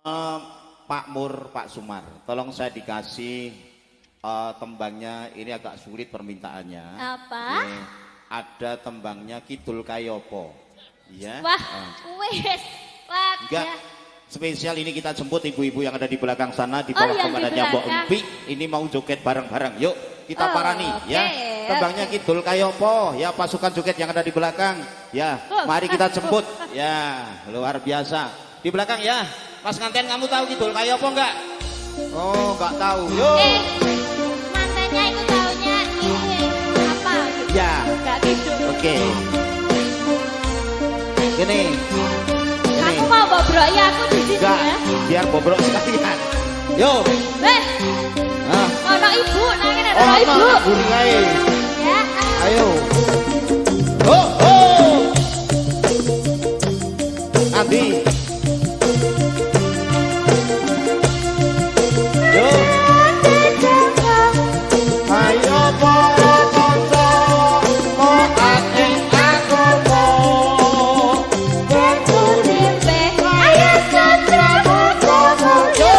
Pak Mur, Pak Sumar, tolong saya dikasih tembangnya, ini agak sulit permintaannya. Apa? Ini ada tembangnya Kidul Kayopo. Ya. Wah, wes. Wah, enggak. ya. Spesial ini kita jemput ibu-ibu yang ada di belakang sana di bawah komandannya Mbok Empi. Ini mau joget bareng-bareng. Yuk, kita parani ya. Tembangnya Kidul Kayopo ya, pasukan joget yang ada di belakang. Ya, mari kita jemput. Ya, luar biasa. Di belakang ya. Mas Nganten, kamu tahu Kidul Kayopo enggak? Oh, enggak tahu. Yuk. Mantannya itu taunya ini apa? Ya. Enggak kidul. Oke. Gini. Aku mau bobrok ya, aku di sini enggak, ya. biar bobrok sekalian. Yo. Ono ibu, nangin ada ibu. Gurih ae. Ya. Ayo. Oh, oh. Adi. Yo. Ayo para kanca, moake aku mo. Uripe, ayo santramu komoyo.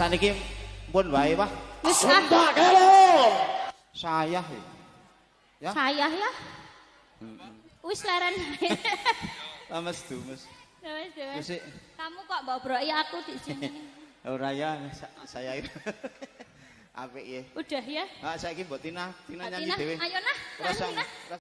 saniki pun wae, Pak. Wis Sentak kelon. Saya ya. saya ya. Wis leren. Mas Du, Mas. Wis. Kamu kok bobroi aku di sini. Ora ya, saya itu. Apik ya. Udah ya. Nah, saiki mbok Tina nyanyi Tina, dhewe. ayo nah. Rasa nyanyi, nah.